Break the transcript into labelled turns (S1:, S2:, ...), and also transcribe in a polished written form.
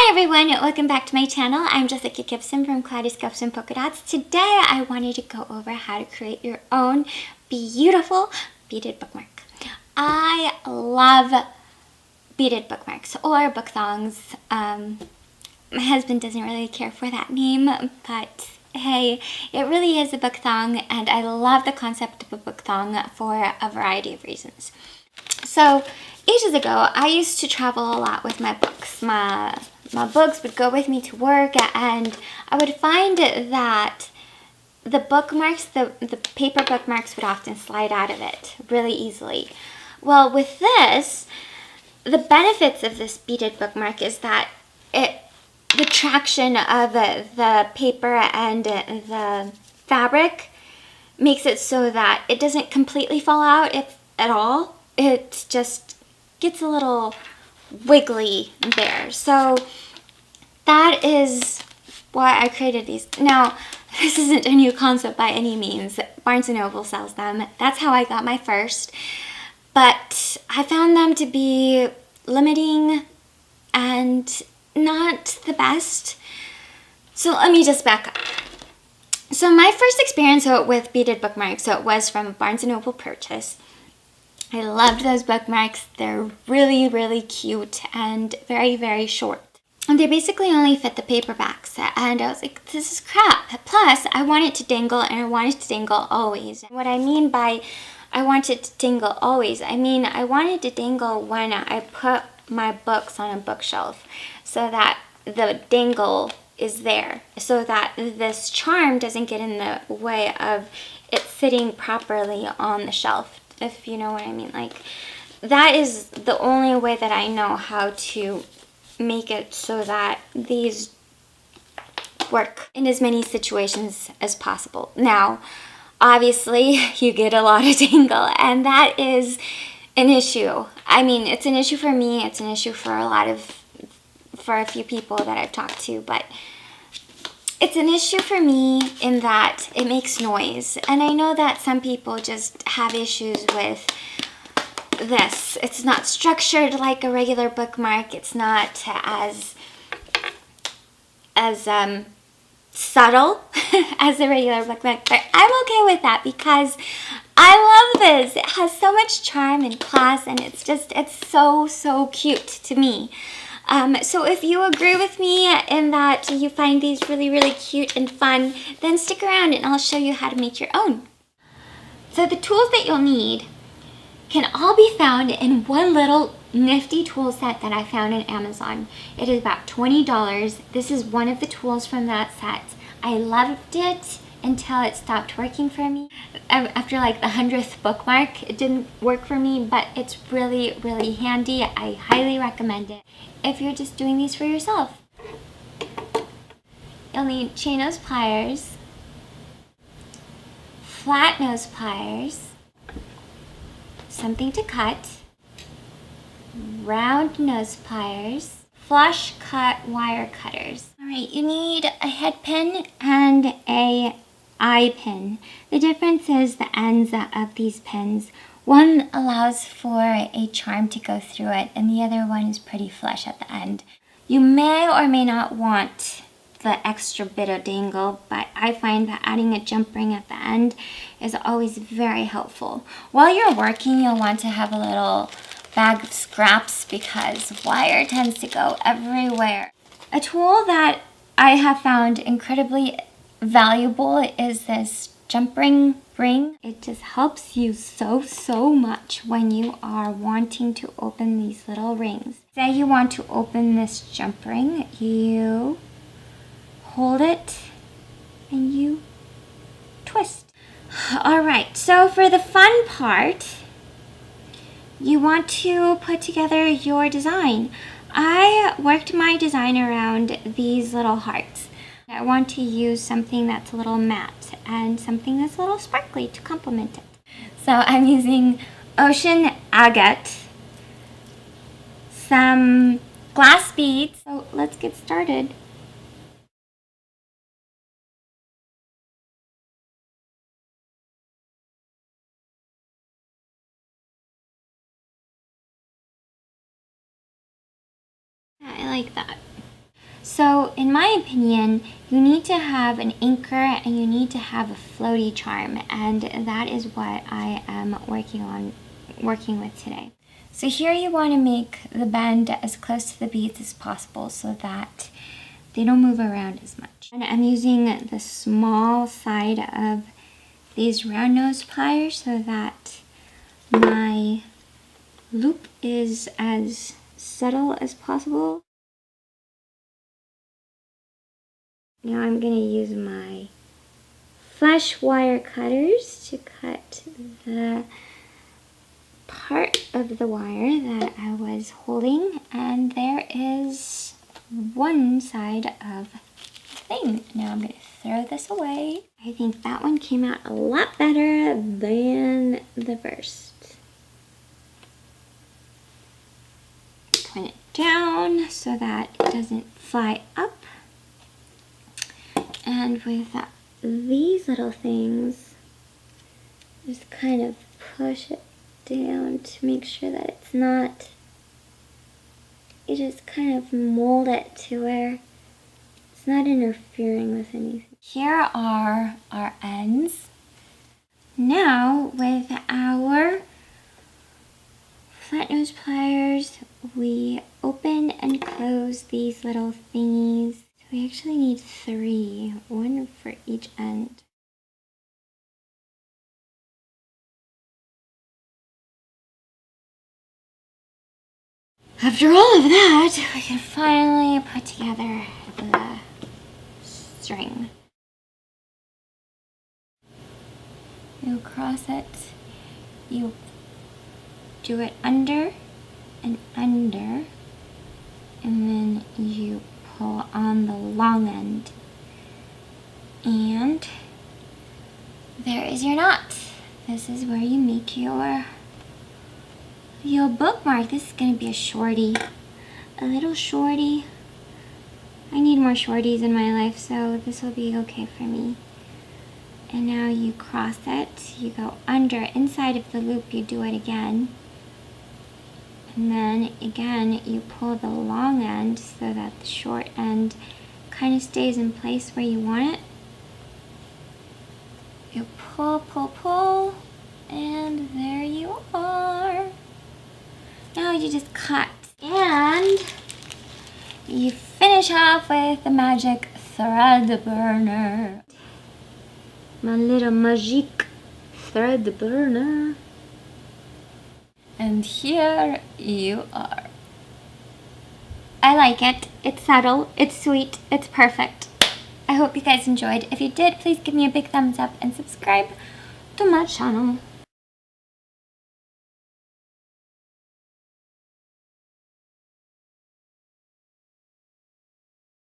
S1: Hi everyone, welcome back to my channel. I'm Jessica Gibson from Kaleidoscope Polka. Today I wanted to go over how to create your own beautiful beaded bookmark. I love beaded bookmarks or book thongs. My husband doesn't really care for that name, but hey, it really is a book thong, and I love the concept of a book thong for a variety of reasons. So ages ago, I used to travel a lot with my books. My books would go with me to work, and I would find that the bookmarks, the paper bookmarks would often slide out of it really easily. Well, with this, the benefits of this beaded bookmark is that the traction of the paper and the fabric makes it so that it doesn't completely fall out at all. It just gets a little wiggly there. So that is why I created these. Now, this isn't a new concept by any means. Barnes & Noble sells them. That's how I got my first. But I found them to be limiting and not the best. So let me just back up. So my first experience with beaded bookmarks was from a Barnes & Noble purchase. I loved those bookmarks. They're really, really cute and very, very short. And they basically only fit the paperbacks. And I was like, this is crap. Plus, I want it to dangle, and I want it to dangle always. What I mean by I want it to dangle always, I mean I want it to dangle when I put my books on a bookshelf, so that the dangle is there, so that this charm doesn't get in the way of it sitting properly on the shelf, if you know what I mean. Like, that is the only way that I know how to make it so that these work in as many situations as possible. Now, obviously, you get a lot of dangle, and that is an issue. I mean, it's an issue for me, it's an issue for a few people that I've talked to, but it's an issue for me in that it makes noise. And I know that some people just have issues with this. It's not structured like a regular bookmark. It's not as subtle as a regular bookmark, but I'm okay with that because I love this. It has so much charm and class, and it's so cute to me. So if you agree with me in that you find these really, really cute and fun, then stick around and I'll show you how to make your own. So the tools that you'll need can all be found in one little nifty tool set that I found on Amazon. It is about $20. This is one of the tools from that set. I loved it until it stopped working for me. After like the 100th bookmark, it didn't work for me, but it's really, really handy. I highly recommend it if you're just doing these for yourself. You'll need chain nose pliers, flat nose pliers, something to cut, round nose pliers, flush cut wire cutters. Alright, you need a head pin and a eye pin. The difference is the ends of these pins. One allows for a charm to go through it, and the other one is pretty flush at the end. You may or may not want the extra bit of dangle, but I find that adding a jump ring at the end is always very helpful. While you're working, you'll want to have a little bag of scraps because wire tends to go everywhere. A tool that I have found incredibly valuable is this jump ring. It just helps you so much when you are wanting to open these little rings. Say you want to open this jump ring, you hold it and you twist. Alright, so for the fun part, you want to put together your design. I worked my design around these little hearts. I want to use something that's a little matte and something that's a little sparkly to complement it. So I'm using ocean agate, some glass beads. So let's get started. I like that. So in my opinion, you need to have an anchor and you need to have a floaty charm, and that is what I am working with today. So here you want to make the bend as close to the beads as possible so that they don't move around as much. And I'm using the small side of these round nose pliers so that my loop is as subtle as possible. Now I'm going to use my flash wire cutters to cut the part of the wire that I was holding, and there is one side of the thing. Now I'm going to throw this away. I think that one came out a lot better than the first. Point it down so that it doesn't fly up. And with these little things, just kind of push it down to make sure that it's not, you just kind of mold it to where it's not interfering with anything. Here are our ends. Now with our flat nose pliers, we open and close these little thingies. So we actually need 3, 1 for each end. After all of that, we can finally put together the string. You cross it, you do it under and under, and then you pull on the long end. And there is your knot. This is where you make your bookmark. This is going to be a shorty, a little shorty. I need more shorties in my life, so this will be okay for me. And now you cross it, you go under, inside of the loop you do it again. And then again you pull the long end so that the short end kind of stays in place where you want it. You pull, pull, pull, and there you are. Now you just cut, and you finish off with the magic thread burner. My little magic thread burner. And here you are. I like it. It's subtle, it's sweet, it's perfect. I hope you guys enjoyed. If you did, please give me a big thumbs up and subscribe to my channel.